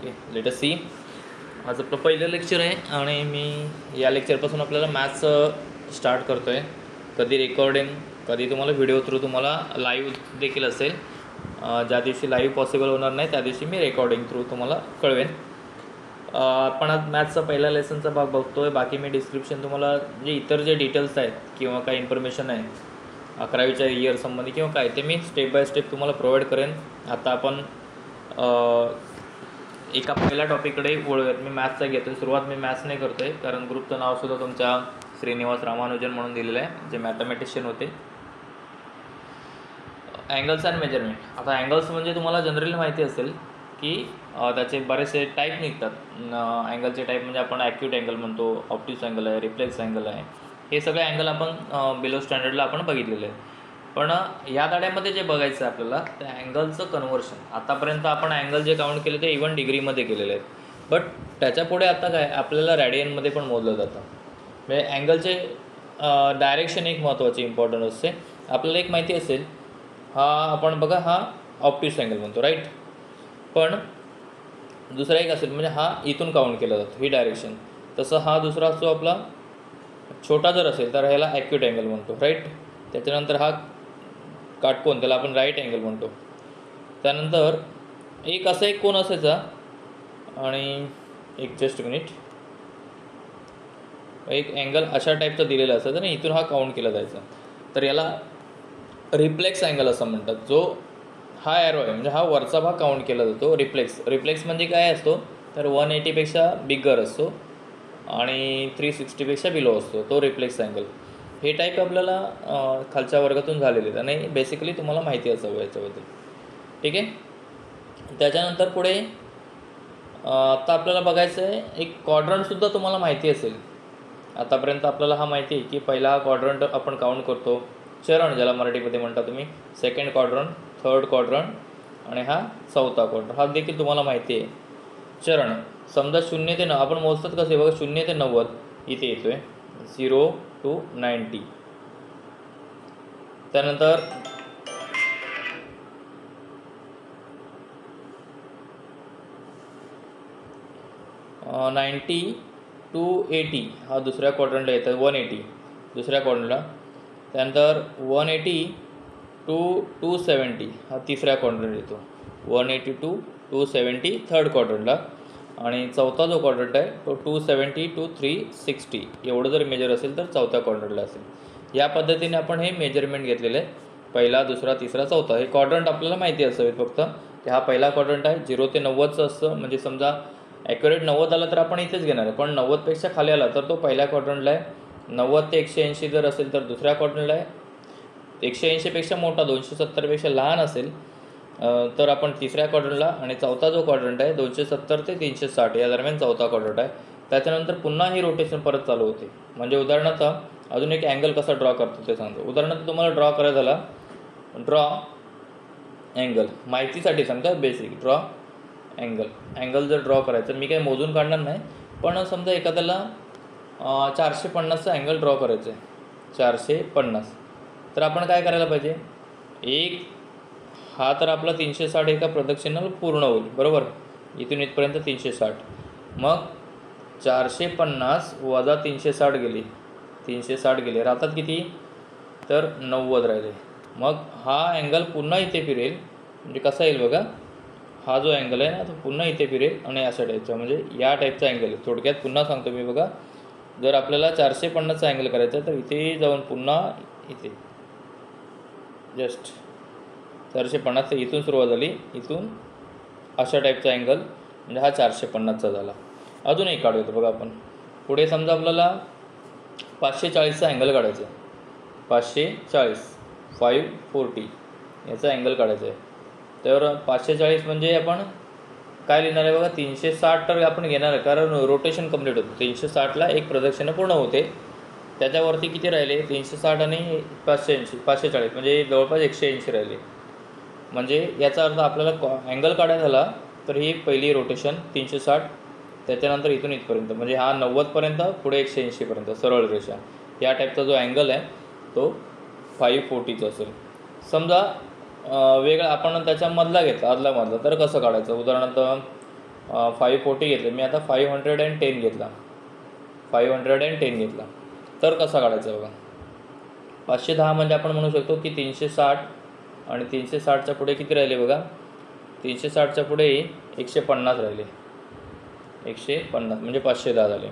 Okay, let us C. आज आपलं पहिलं लेक्चर आहे आणि मी या लेक्चरपासून आपल्याला मॅथ्स स्टार्ट करतो आहे. कधी रेकॉर्डिंग, कधी तुम्हाला व्हिडिओ थ्रू तुम्हाला लाईव्ह देखील असेल. ज्या दिवशी लाईव्ह पॉसिबल होणार नाही त्या दिवशी मी रेकॉर्डिंग थ्रू तुम्हाला कळवेन. आपण आज मॅथ्सचा पहिला लेसनचा भाग बघतो आहे. बाकी मी डिस्क्रिप्शन तुम्हाला जे इतर जे डिटेल्स आहेत किंवा काही इन्फॉर्मेशन आहे 11वीच्या इयर संबंधी किंवा काय ते मी स्टेप बाय स्टेप तुम्हाला प्रोव्हाइड करेन. आता आपण एका पहिल्या टॉपिककडे वळूयात. मी मॅथ्सचा घेतो आहे. सुरुवात मी मॅथ्स नाही करतो आहे कारण ग्रुपचं नावसुद्धा तुमच्या श्रीनिवास रामानुजन म्हणून दिलेलं आहे, जे मॅथमॅटिशियन होते. Angles and measurement. आता अँगल्स म्हणजे तुम्हाला जनरली माहिती असेल की त्याचे बरेचसे टाईप निघतात. अँगलचे टाईप म्हणजे आपण ॲक्यूट अँगल म्हणतो, ऑप्टिक्स अँगल आहे, रिफ्लेक्स अँगल आहे. हे सगळे अँगल आपण बिलो स्टँडर्डला आपण बघितलेले आहे. पण या धड्यामध्ये जे बघायचं आहे आपल्याला त्या अँगलचं कन्व्हर्शन. आतापर्यंत आपण अँगल जे काउंट केले ते इव्हन डिग्रीमध्ये केलेले आहेत, बट त्याच्यापुढे आता काय आपल्याला रॅडियनमध्ये पण मोजलं जातं. म्हणजे अँगलचे डायरेक्शन एक महत्त्वाची इम्पॉर्टंट असते. आपल्याला एक माहिती असेल, हा आपण बघा हा ऑप्टिक्स अँगल म्हणतो, राईट. पण दुसरा एक असेल म्हणजे हा इथून काउंट केला जातो, ही डायरेक्शन. तसं हा दुसरा असतो आपला छोटा जर असेल तर ह्याला ॲक्यूट अँगल म्हणतो, राईट. त्याच्यानंतर हा काटकोन, त्याला आपण राईट अँगल म्हणतो. त्यानंतर एक असा एक कोन असायचा आणि एक जस्ट मिनिट, एक अँगल अशा टाईपचा दिलेला असायचा आणि इथून हा काउंट केला जायचा. तर याला रिफ्लेक्स अँगल असं म्हणतात. जो हा ॲरो आहे म्हणजे हा वरचा भाग काउंट केला जातो. रिफ्लेक्स म्हणजे काय असतो तर 180पेक्षा बिगर असतो आणि 360पेक्षा बिलो असतो, तो रिफ्लेक्स अँगल. हे टाईप आपल्याला खालच्या वर्गातून झालेले आहेत आणि बेसिकली तुम्हाला माहिती असावं याच्याबद्दल, ठीक आहे. त्याच्यानंतर पुढे आता आपल्याला बघायचं आहे एक क्वाड्रंटसुद्धा तुम्हाला माहिती असेल. आतापर्यंत आपल्याला हा माहिती आहे की पहिला हा क्वाड्रंट आपण काउंट करतो, चरण ज्याला मराठीमध्ये म्हणता तुम्ही, सेकंड क्वाड्रंट, थर्ड क्वाड्रंट आणि हा चौथा क्वाड्रंट. हा देखील तुम्हाला माहिती आहे. चरण समजा 0 ते 9 आपण मोजतात कसे बघा, 0 ते 90 इथे येतो आहे, 0 to 90. त्यानंतर 90 to 80 हा दुसऱ्या क्वाड्रंटला येतं, 180 दुसऱ्या क्वाड्रंटला. त्यानंतर 180 to 270 हा तिसऱ्या क्वाड्रंट येतो, 180 to 270 थर्ड क्वाड्रंटला. आणि चौथा जो क्वाड्रंट आहे तो 270 to 360 एवढं जर मेजर असेल तर चौथ्या क्वाड्रंटला असेल. या पद्धतीने आपण हे मेजरमेंट घेतलेलं आहे, पहिला, दुसरा, तिसरा, चौथा. हे क्वाड्रंट आपल्याला माहिती असावेत फक्त. की हा पहिला क्वाड्रंट आहे, 0 ते 90चं असतं. म्हणजे समजा ॲक्युरेट 90 आला तर आपण इथेच घेणार आहे, पण 90पेक्षा खाली आला तर तो पहिल्या क्वाड्रंटला आहे. 90 ते 180 जर असेल तर दुसऱ्या क्वाड्रंटला आहे. 180पेक्षा मोठा, 270पेक्षा लहान असेल तर आपण तिसऱ्या क्वाड्रंटला. आणि चौथा जो क्वाड्रंट आहे 270 ते 360 या दरम्यान चौथा क्वाड्रंट आहे. त्याच्यानंतर पुन्हा ही रोटेशन परत चालू होते. म्हणजे उदाहरणार्थ अजून एक अँगल कसा ड्रॉ करतो ते सांगतो. उदाहरणार्थ तुम्हाला ड्रॉ करायचा झाला, ड्रॉ अँगल, माहितीसाठी सांगतो, बेसिक ड्रॉ अँगल जर ड्रॉ करायचं, मी काही मोजून काढणार नाही, पण समजा एखाद्याला 450चा अँगल ड्रॉ करायचं आहे, 450, तर आपण काय करायला पाहिजे, एक हा तर आपला 360 एका प्रदक्षिणाला पूर्ण होईल, बरोबर. इथून इथपर्यंत 360, मग 450 वजा 360 गेली, 360 गेले, राहतात किती तर 90 राहिले. मग हा अँगल पुन्हा इथे फिरेल, म्हणजे कसा येईल बघा, हा जो अँगल आहे ना तो पुन्हा इथे फिरेल आणि अशा टाईपचा, म्हणजे या टाईपचा अँगल आहे. थोडक्यात पुन्हा सांगतो मी बघा, जर आपल्याला 450चा अँगल करायचा आहे तर इथे जाऊन पुन्हा इथे जस्ट 450 इथून सुरुवात झाली, इथून अशा टाईपचा अँगल, म्हणजे हा 450चा झाला. अजून एक काढू येतो बघा आपण. पुढे समजा आपल्याला 540चा अँगल काढायचा आहे, 540 540 याचा अँगल काढायचा आहे. तर 540 म्हणजे आपण काय लिहिणार आहे बघा, 360 तर आपण घेणार आहे कारण रोटेशन कंप्लीट होतं. 360ला एक प्रदक्षिणा पूर्ण होते, त्याच्यावरती किती राहिले, 360 आणि 580 540 म्हणजे जवळपास 180 राहिले. म्हणजे याचा अर्थ आपल्याला अँगल काढायचा झाला तर ही पहिली रोटेशन 360, त्याच्यानंतर इथून इथपर्यंत, म्हणजे हा 90पर्यंत, पुढे 180पर्यंत सरळ रेषा, या टाईपचा जो अँगल आहे तो 540चा असेल. समजा वेगळा आपण त्याच्यामधला घेतला, आदला मधला, तर कसं काढायचं. उदाहरणार्थ 540 घेतले, मी आता 510 घेतला, 510 घेतला. तर कसा काढायचा बघा. 510 म्हणजे आपण म्हणू शकतो की 360 आणि 360च्या पुढे किती राहिले बघा, 360च्या पुढे 150 राहिले, 150 म्हणजे 510 झाले.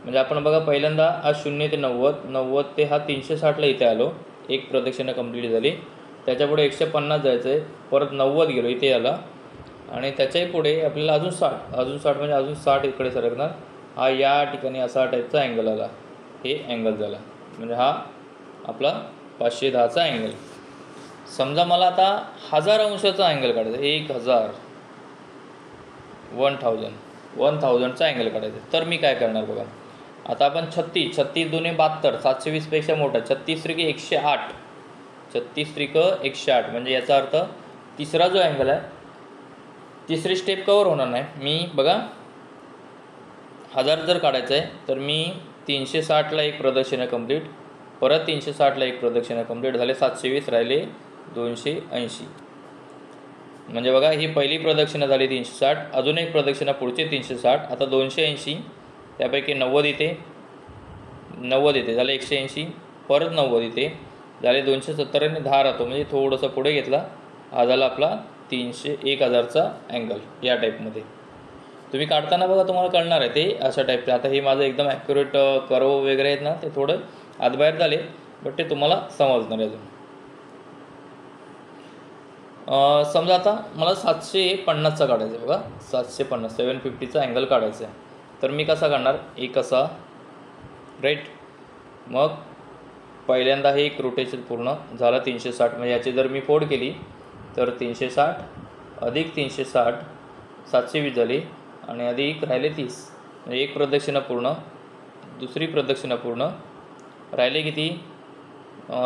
म्हणजे आपण बघा पहिल्यांदा हा 0 ते 90, 90 ते हा 360ला इथे आलो, एक प्रदक्षिणा कंप्लीट झाली. त्याच्यापुढे 150 जायचं आहे, परत 90 गेलो इथे आला, आणि त्याच्याही पुढे आपल्याला अजून 60 म्हणजे अजून 60 इकडे सरकणार. हा या ठिकाणी असा टाईपचा अँगल आला, हे अँगल झाला. म्हणजे हा आपला 510चा अँगल. समजा मला आता 1000 अंशाचा अँगल काढायचा, 1000 1000चा अँगल काढायचा. तर मी काय करणार बघा. आता आपण 36 दुने 72, 720पेक्षा मोठा, 36 त्रिक 108, 36 त्रिक 108 म्हणजे याचा अर्थ तिसरा जो अँगल आहे, तिसरी स्टेप कवर होणार नाही. मी बघा 1000 जर काढायचं आहे तर मी 360ला एक प्रदक्षिणा कंप्लीट, परत 360ला एक प्रदक्षिणा कंप्लीट झाले, 720 राहिले 280. म्हणजे बघा ही पहिली प्रदक्षिणा झाली 360, अजून एक प्रदक्षिणा पुढचे 360, आता 280, त्यापैकी 90 येते, 90 येते झाले 180, परत 90 येते झाले 270 आणि 10 राहतो, म्हणजे थोडंसं पुढे घेतला, हा झाला आपला 1000चा अँगल. या टाईपमध्ये तुम्ही काढताना बघा तुम्हाला कळणार आहे ते अशा टाईपचे. आता हे माझं एकदम ॲक्युरेट कर्व वगैरे आहेत ना, ते थोडं आतबाहेर झाले, बट ते तुम्हाला समजणार आहे अजून. समजा आता मला 750चा काढायचा आहे बघा, 750 750चा अँगल काढायचा आहे. तर मी कसा काढणार, एक असा राईट, मग पहिल्यांदा हे एक रोटेशन पूर्ण झालं 360, म्हणजे याची जर मी फोड केली तर 360 अधिक 360 720 झाली, आणि अधिक राहिले 30, म्हणजे एक प्रदक्षिणा पूर्ण, दुसरी प्रदक्षिणा पूर्ण, राहिले किती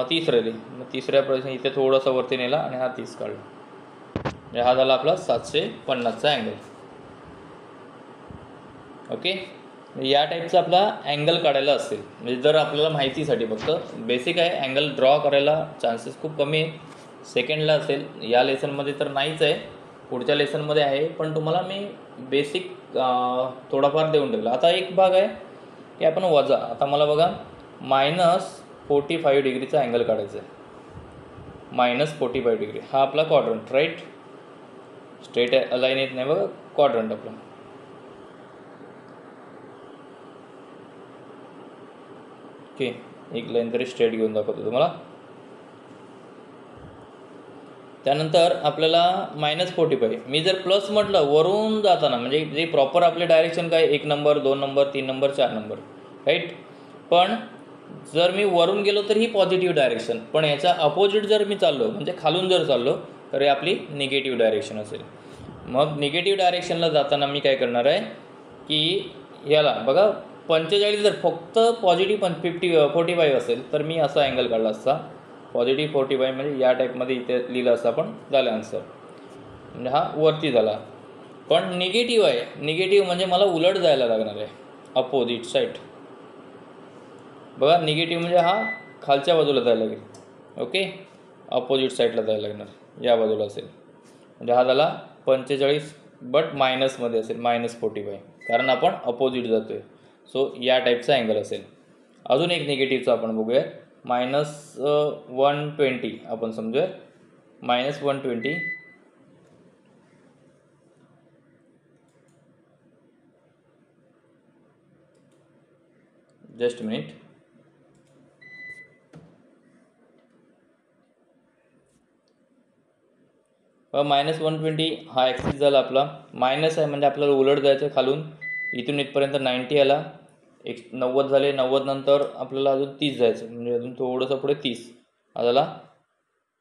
30 राहिले. मग तिसऱ्या प्रदक्षिणा इथे थोडासा वरती नेला आणि हा 30 काढला, म्हणजे हा झाला आपला 750चा अँगल. ओके, या टाईपचा आपला अँगल काढायला असेल, म्हणजे जर आपल्याला माहितीसाठी फक्त बेसिक आहे, अँगल ड्रॉ करायला चान्सेस खूप कमी आहे. सेकंडला असेल, या लेसनमध्ये तर नाहीच आहे, पुढच्या लेसनमध्ये आहे, पण तुम्हाला मी बेसिक थोडाफार देऊन ठेवला. आता एक भाग आहे की आपण वजा, आता मला बघा -45 डिग्रीचा अँगल काढायचा आहे, -45 डिग्री, हा आपला क्वाड्रंट राईट, स्ट्रेट लाईन येत नाही बघा, क्वाड्रंट आपला. ओके, एक लाईन तरी स्ट्रेट घेऊन दाखवतो तुम्हाला. त्यानंतर आपल्याला -45, मी जर प्लस म्हटलं वरून जाताना, म्हणजे जे प्रॉपर आपले डायरेक्शन काय 1 number 2 number 3 number 4 number right, पण जर मी वरून गेलो तर ही पॉझिटिव्ह डायरेक्शन, पण याच्या अपोजिट जर मी चाललो, म्हणजे खालून जर चाललो तर ही आपली निगेटिव्ह डायरेक्शन असेल. मग निगेटिव्ह डायरेक्शनला जाताना मी काय करणार आहे की याला बघा 45 जर फक्त पॉझिटिव्ह 45 असेल तर मी असा अँगल काढला असता, पॉझिटिव्ह 45 म्हणजे या टाईपमध्ये इथे लिहिलं असं आपण, झालं आन्सर, म्हणजे हा वरती झाला. पण निगेटिव्ह आहे, निगेटिव्ह म्हणजे मला उलट जायला लागणार आहे, अपोजिट साईड. बघा निगेटिव्ह म्हणजे हा खालच्या बाजूला जायला लागेल, ओके, अपोजिट साईडला जायला लागणार, या बाजूला असेल, म्हणजे हा झाला 45, बट मायनसमध्ये असेल, -45, कारण आपण अपोजिट जातो आहे. सो या टाईपचा अँगल असेल. अजून एक निगेटिव्हचा आपण बघूया, -120 आपण समजूया, -120, जस्ट मिनिट, -120 हा ॲक्सिस झाला आपला, मायनस आहे म्हणजे आपल्याला उलट जायचं आहे खालून, इथून इथपर्यंत 90 आला, 90 झाले, 90 नंतर आपल्याला अजून 30 जायचं, म्हणजे अजून थोडंसं पुढे 30, हा झाला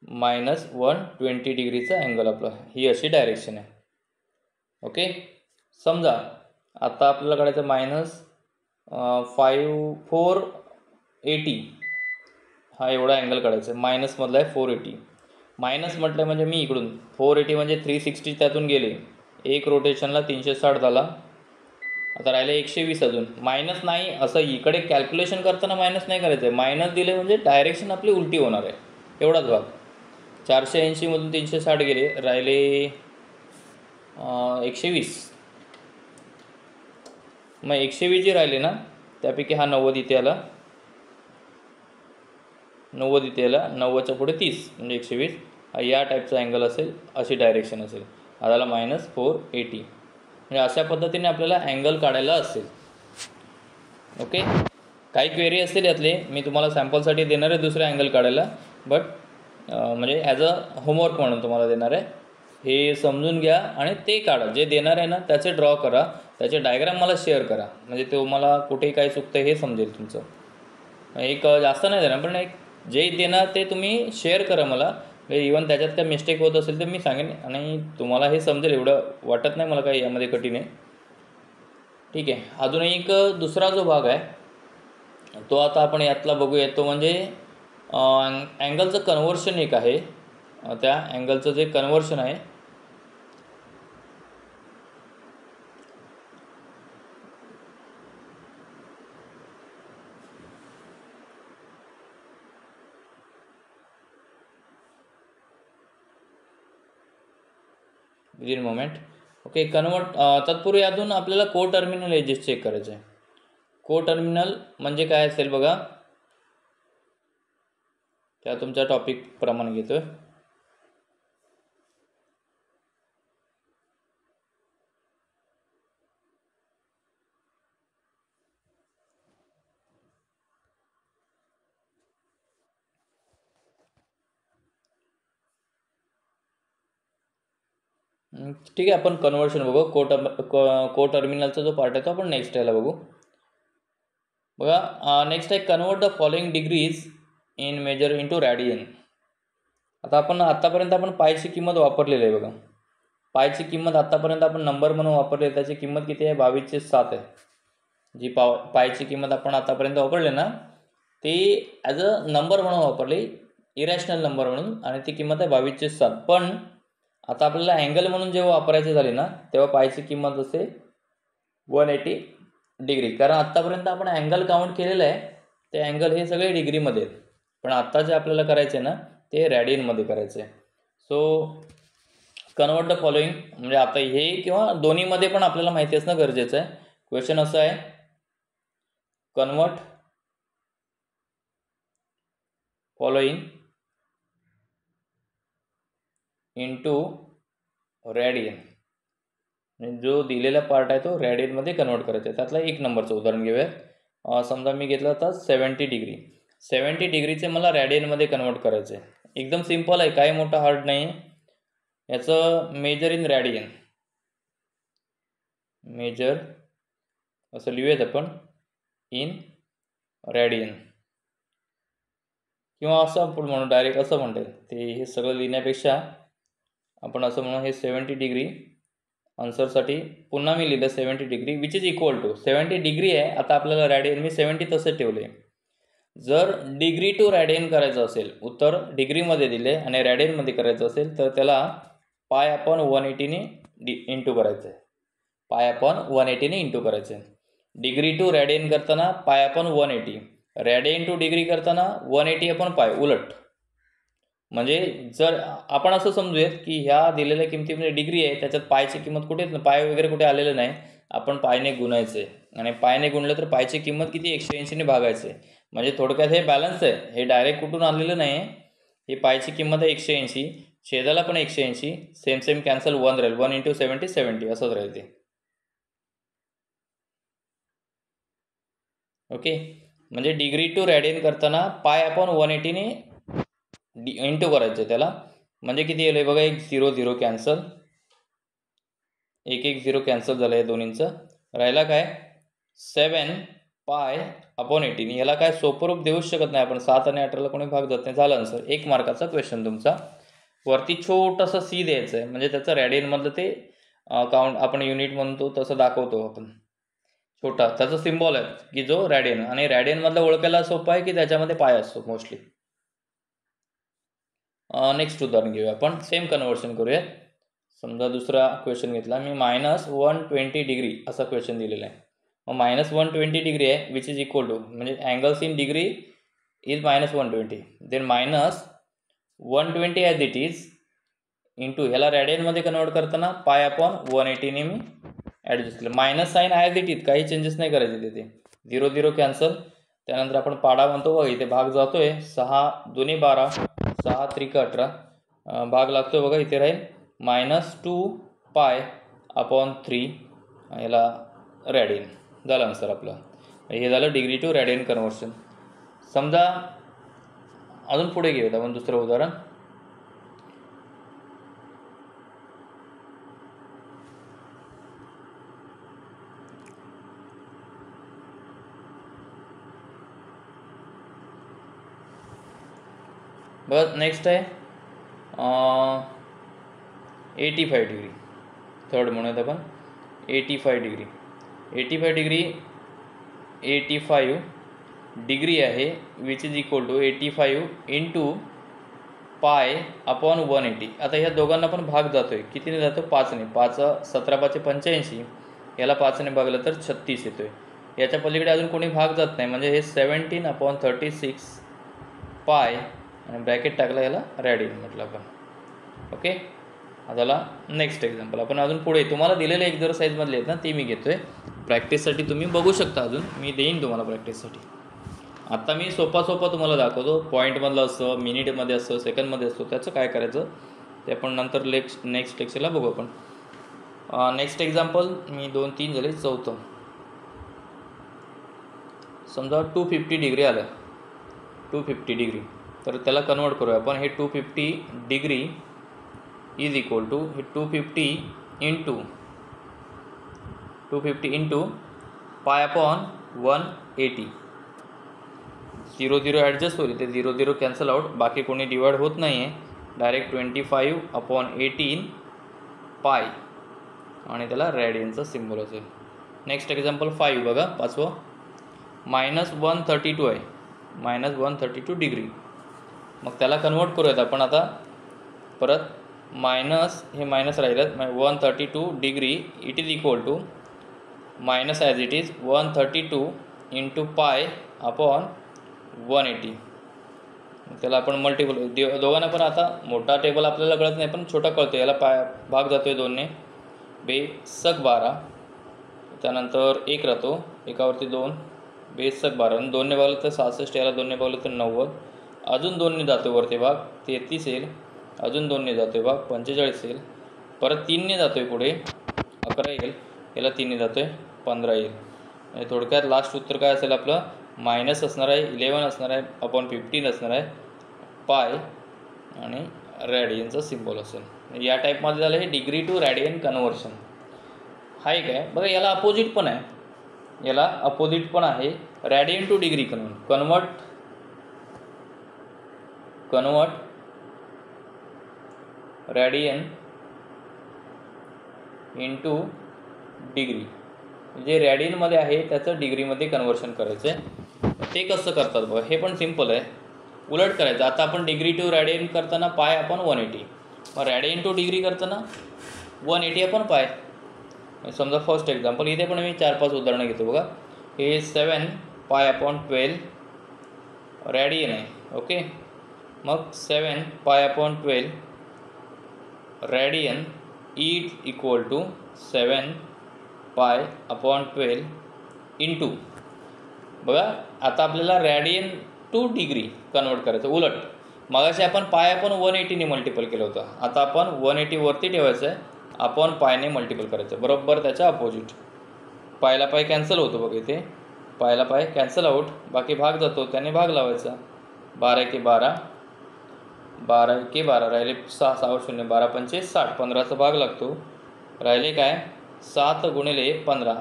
-120 डिग्रीचा अँगल आपला, ही अशी डायरेक्शन आहे. ओके, समजा आता आपल्याला काढायचं -480, हा एवढा अँगल काढायचा आहे, मायनसमधला आहे 480, मायनस म्हटलं म्हणजे मी इकडून 480 म्हणजे 360 त्यातून गेले, एक रोटेशनला 360 झाला, आता राहिले 120, अजून मायनस नाही, असं इकडे कॅल्क्युलेशन करताना मायनस नाही करायचं आहे, मायनस दिले म्हणजे डायरेक्शन आपली उलटी होणार आहे, एवढाच भाग. 480 मधून 360 गेले, राहिले 120, मग 120 जी राहिली ना त्यापैकी हा 90 इथे आला, 90 इथे आला, 90च्या पुढे 30 म्हणजे 120, हा या टाईपचा अँगल असेल, अशी डायरेक्शन असेल, हा झाला -480. म्हणजे अशा पद्धतीने आपल्याला अँगल काढायला असेल. ओके, काही क्वेरी असतील यातले मी तुम्हाला सॅम्पलसाठी देणार आहे दुसरे अँगल काढायला, बट म्हणजे ॲज अ होमवर्क म्हणून तुम्हाला देणार आहे. हे समजून घ्या आणि ते काढा, जे देणार आहे ना त्याचे ड्रॉ करा, त्याचे डायग्राम मला शेअर करा, म्हणजे तुम्हाला कुठेही काय चुकतं हे समजेल तुमचं. एक जास्त नाही देणार, पण एक जे देणार ते तुम्ही शेअर करा मला, म्हणजे इवन त्याच्यात काय मिस्टेक होत असेल तर मी सांगेन आणि तुम्हाला हे समजेल, एवढं वाटत नाही मला काही यामध्ये कठीण आहे. ठीक आहे, अजून एक दुसरा जो भाग आहे तो आता आपण यातला बघूया, तो म्हणजे अँगलचं कन्व्हर्शन एक आहे. त्या अँगलचं जे कन्व्हर्शन आहे विदिन मोमेंट. ओके, तत्पूर्वी अजून आपल्याला को टर्मिनल एजेस चेक करायचे आहे. को टर्मिनल म्हणजे काय असेल बघा, त्या तुमच्या टॉपिक प्रमाणे घेतोय. ठीक आहे, आपण कन्व्हर्शन बघू. को टर्मिनलचा जो पार्ट आहे तो आपण नेक्स्ट याला बघू. बघा, नेक्स्ट आहे convert the following degrees in measure into radian. आता आत्तापर्यंत आपण पायची किंमत वापरलेली आहे बघा. पायची किंमत आत्तापर्यंत आपण नंबर म्हणून वापरली, त्याची किंमत किती आहे? 22/7 आहे. जी पायची किंमत आपण आतापर्यंत वापरली ना ती ॲज अ नंबर म्हणून वापरली, इरॅशनल नंबर म्हणून, आणि ती किंमत आहे 22/7. पण आता आपल्याला अँगल म्हणून जेव्हा वापरायची झाली ना तेव्हा पायची किंमत असते 180 डिग्री. कारण आत्तापर्यंत आपण अँगल काउंट केलेलं आहे, ते अँगल हे सगळे डिग्रीमध्ये आहेत, पण आत्ता जे आपल्याला करायचे ना ते रॅडियनमध्ये करायचे आहे. सो कन्वर्ट द फॉलोइंग म्हणजे आता हे किंवा दोन्हीमध्ये पण आपल्याला माहिती असणं गरजेचं आहे. क्वेश्चन असं आहे, कन्वर्ट फॉलोइंग इंटू रॅडियन. म्हणजे जो दिलेला पार्ट आहे तो रॅडियनमध्ये कन्वर्ट करायचा आहे. त्यातला 1 नंबरचं उदाहरण घेऊया. समजा मी घेतलं आता 70 डिग्री. 70 डिग्रीचे मला रॅडियनमध्ये कन्वर्ट करायचं आहे. एकदम सिम्पल आहे, काही मोठं हार्ड नाही आहे. याचं मेजर इन रॅडियन, मेजर असं लिहूयात आपण इन रॅडियन, किंवा असं आपण म्हणू, डायरेक्ट असं म्हणता येईल. ते हे सगळं लिहिण्यापेक्षा आपण असं म्हणू, हे 70 डिग्री आन्सरसाठी पुन्हा मी लिहिलं 70 degree which is equal to 70 degree आहे. आता आपल्याला रॅडियन मी 70 तसं ठेवले. जर डिग्री टू रॅडियन करायचं असेल, उत्तर डिग्रीमध्ये दिले आणि रॅडियनमध्ये करायचं असेल तर त्याला π/180ने इंटू करायचं आहे. π/180ने इंटू करायचं आहे. डिग्री टू रॅडियन करताना π/180, रॅडियन टू डिग्री करताना 180/π, उलट. म्हणजे जर आपण असं समजूयात की ह्या दिलेल्या किमतीमध्ये डिग्री आहे, त्याच्यात पायची किंमत कुठेच नाही, पाय वगैरे कुठे आलेलं नाही, आपण पायने गुणायचं आहे. आणि पायने गुणलं तर पायची किंमत किती? 180ने भागायचं आहे. म्हणजे थोडक्यात हे बॅलन्स आहे, हे डायरेक्ट कुठून आलेलं नाही. ही पायची किंमत आहे 180, छेदाला पण 180, सेम कॅन्सल, 1 राहील. 1 × 70 70 असंच राहील ते. ओके, म्हणजे डिग्री टू रॅडियन करताना π/180ने इंटू करायचं त्याला. म्हणजे किती येईल बघा, 1 0 0 कॅन्सल, 1 1 0 कॅन्सल झालं आहे दोन्हींचं. राहिला काय? 7π/80. याला काय सोपं रूप देऊच शकत नाही आपण, 7 आणि 18ला कोणी भाग जात नाही. झालं आन्सर. 1 मार्काचा क्वेश्चन तुमचा. वरती छोटंसं सी द्यायचं आहे, म्हणजे त्याचं रॅडियनमधलं ते काउंट आपण युनिट म्हणतो तसं दाखवतो आपण. छोटा त्याचा सिम्बॉल आहे की जो रॅडियन, आणि रॅडियनमधलं ओळखायला सोपं आहे की त्याच्यामध्ये पाय असतो मोस्टली. नेक्स्ट उदाहरण घेऊया आपण, सेम कन्व्हर्शन करूया. समजा दुसरा क्वेश्चन घेतला मी, -120 डिग्री असा क्वेश्चन दिलेला आहे. मग -120 डिग्री आहे विच इज इक्वल टू, म्हणजे angles in degree is -120, then -120 as it is into ह्याला रॅडियनमध्ये कन्वर्ट करताना π/180ने मी ॲडजस्ट केलं. Minus sign as it is, काही चेंजेस नाही करायचे तिथे. 0 0 कॅन्सल. त्यानंतर आपण पाडा म्हणतो बघा, इथे भाग जातोय. 6 2 12, 6 3 18 भाग लागतोय बघा. इथे राहील -2 पाय अपॉन 3 याला रॅडियन. झालं आन्सर आपलं. हे झालं डिग्री टू रॅडियन कन्व्हर्शन. समजा अजून पुढे घेऊयात आपण दुसरं उदाहरण. बघा नेक्स्ट आहे 85 डिग्री. थर्ड म्हणूयात आपण 85 डिग्री. 85 डिग्री 85 डिग्री आहे which is equal to 85 into pi upon 180. आता ह्या दोघांना पण भाग जातोय. कितीने जातो? 5ने. 5 17 5 85, याला 5ने भागलं तर 36 येतोय. याच्या पलीकडे अजून कोणी भाग जात नाही, म्हणजे हे 17/36 पाय आणि ब्रॅकेट टाकला, याला रॅडियन म्हटलं आपण. ओके. झाला नेक्स्ट एक्झाम्पल. आपण अजून पुढे तुम्हाला दिलेले एक्झरसाईजमधले आहेत ना, ते मी घेतो आहे प्रॅक्टिससाठी. तुम्ही बघू शकता, अजून मी देईन तुम्हाला प्रॅक्टिससाठी. आता मी सोपा तुम्हाला दाखवतो. पॉईंटमधलं असतं, मिनिटमध्ये असतं, सेकंडमध्ये असतो, त्याचं काय करायचं ते आपण नंतर नेक्स्ट लेक्चरला बघू आपण. नेक्स्ट एक्झाम्पल मी 2 3 झाले. चौथं समजा 250 डिग्री आलं. 250 डिग्री, तर त्याला कन्वर्ट करूया आपण. हे 250 डिग्री इज इक्वल टू हे 250 इंटू पाय अपॉन 180. 0 0 ॲडजस्ट होईल, ते 0 0 कॅन्सल आउट. बाकी कोणी डिवाइड होत नाही आहे. डायरेक्ट 25/18 पाय आणि त्याला रॅडियनचा सिम्बॉल असेल. नेक्स्ट एक्झाम्पल 5 बघा, 5वं. -132 आहे. -132 डिग्री. मग त्याला कन्वर्ट करूयात आपण आता. परत मायनस, हे मायनस राहिलं. 132 degree it is equal to minus as it is 132 into pi upon 180. त्याला आपण मल्टिपल दोघांना पण. आता मोठा टेबल आपल्याला कळत नाही, पण छोटा कळतो. याला भाग जातो आहे 2ने. बेसक 12, त्यानंतर 1 राहतो, एकावरती 2, बेसक 12. आणि 2ने भागलं तर 66, याला 2ने भागलं तर 90. अजून 2ने जातो वरती भाग 33 येईल. अजून 2ने जातो आहे भाग 45 येईल. परत 3ने जातो आहे पुढे 11 येईल. याला 3ने जातो आहे 15 येईल. आणि थोडक्यात लास्ट उत्तर काय असेल आपलं? मायनस असणार आहे, 11 असणार आहे, अपॉन 15 असणार आहे, पाय आणि रॅडियनचा सिम्बॉल असेल. या टाईपमध्ये झालं हे डिग्री टू रॅडियन कन्व्हर्शन. हा एक आहे बघा. याला अपोजिट पण आहे. याला अपोजिट पण आहे. Radian two degree convert radian into degree. जे रॅडियनमध्ये आहे त्याचं डिग्रीमध्ये कन्वर्शन करायचं आहे. ते कसं करतात बघा. हे पण सिम्पल आहे. उलट करायचं. आता आपण डिग्री टू रॅडियन करताना पाय आपण 180, मग रॅडियन टू डिग्री करताना 180 आपण पाय. समजा फर्स्ट एक्झाम्पल, इथे पण मी 4-5 उदाहरणं घेतो बघा. हे 7 पाय अपॉन 12 रॅडियन आहे. ओके. मग 7 pi upon 12 radian is equal to 7 pi upon 12 into. बघा आता आपल्याला रॅडियन टू डिग्री कन्वर्ट करायचं. उलट मगाशी आपण पाय आपण 180ने मल्टिपल केलं होतं. आता आपण 180 वरती ठेवायचं आहे, आपण पायने मल्टिपल करायचं. बरोबर त्याच्या अपोजिट. पायला पाय कॅन्सल होतो बघा. इथे पायला पाय कॅन्सल आउट, बाकी भाग जातो, त्याने भाग लावायचा. 12 × 12, 12 × 12 राहिले 6, 6 0 12 पंचे 60, 15चा भाग लागतो. राहिले काय 7 × 15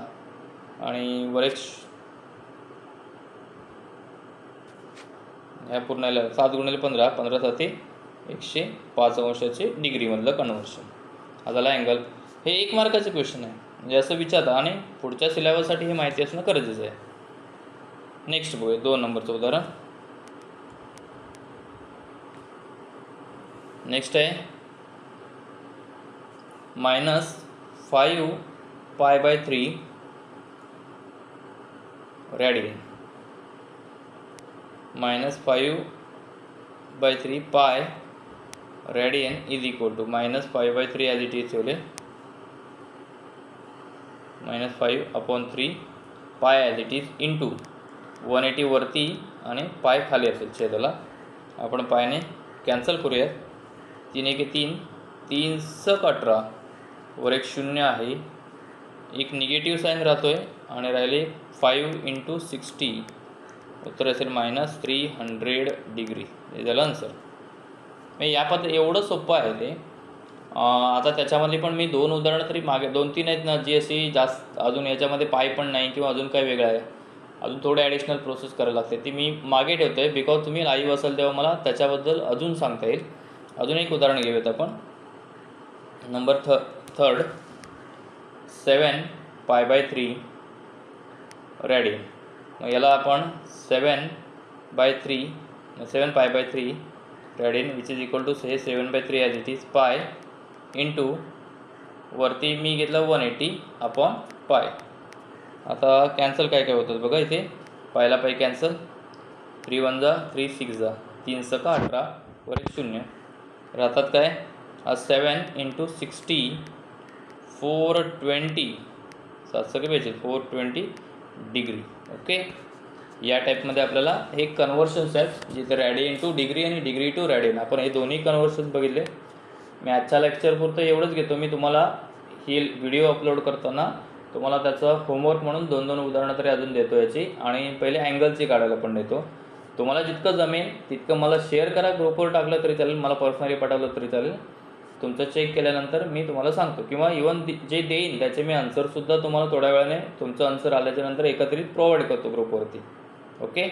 आणि वर एक ह्या पूर्ण 7 × 15, 15 7 105 अंशाचे डिग्रीमधलं कन्व्हर्शन. हा झाला अँगल. हे 1 मार्काचे क्वेश्चन आहे, म्हणजे असं विचारतं आणि पुढच्या सिलेबससाठी हे माहिती असणं गरजेचं आहे. नेक्स्ट बघूया 2 नंबरचं उदाहरण. नेक्स्ट आहे -5 π/3 radian. -5/3 pi radian is equal to -5/3 as it is ठेवले, -5/3 पाय ॲज इट इज इंटू 180 वरती आणि पाय खाली असेल छेदाला. आपण पायने कॅन्सल करूयात. 3 1 3, 3 × 18 वर एक 0 आहे, एक निगेटिव्ह साईन राहतो आहे आणि राहिले 5 × 60. उत्तर असेल -300 डिग्री. हे झालं आन्सर. म्हणजे या एवढं सोपं आहे ते. आता त्याच्यामध्ये पण मी 2 उदाहरणं तरी मागे 2-3 आहेत ना, जी अशी जास्त अजून याच्यामध्ये पाय पण नाही किंवा अजून काही वेगळं आहे, अजून थोडे ॲडिशनल प्रोसेस करायला लागते, ती मी मागे ठेवतो आहे. बिकॉज तुम्ही लाईव्ह असाल तेव्हा मला त्याच्याबद्दल अजून सांगता येईल. अजून एक उदाहरण घेऊयात आपण. Number third 7π/3 radian. मग याला आपण 7π/3 radian which is equal to 7/3 as it is pi into वरती मी घेतलं 180/पाय. आता कॅन्सल काय होतं बघा इथे. पायला पाय कॅन्सल, 3 1 जा 3 6 जा, 3 × 18 वर एक 0 राहतात. काय 7 × 60 420 7 पाहिजे 420 डिग्री. ओके. या टाईपमध्ये आपल्याला हे कन्व्हर्शन्स आहेत, जिथे रेडियन टू डिग्री आणि डिग्री टू रेडियन, आपण हे दोन्ही कन्व्हर्शन्स बघितले. मी आजच्या लेक्चरपुरतं एवढंच घेतो. मी तुम्हाला ही व्हिडिओ अपलोड करताना तुम्हाला त्याचं होमवर्क म्हणून 2-2 उदाहरणं तरी अजून देतो याची, आणि पहिले अँगलची काढायला पण देतो. तुम्हाला जितकं जमेल तितकं मला शेअर करा, ग्रुपवर टाकलं तरी चालेल, मला पर्सनली पाठवलं तरी चालेल. तुमचं चेक केल्यानंतर मी तुम्हाला सांगतो, किंवा इवन जे देईन त्याचे मी आन्सरसुद्धा तुम्हाला थोड्या वेळाने तुमचं आन्सर आल्याच्यानंतर एकत्रित प्रोव्हाइड करतो ग्रुपवरती. ओके.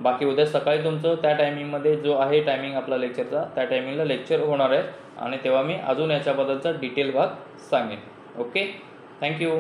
बाकी उद्या सकाळी तुमचं त्या टायमिंगमध्ये जो आहे टायमिंग आपला लेक्चरचा, त्या टायमिंगला लेक्चर होणार आहे आणि तेव्हा मी अजून याच्याबद्दलचा डिटेल भाग सांगेन. ओके. थँक्यू.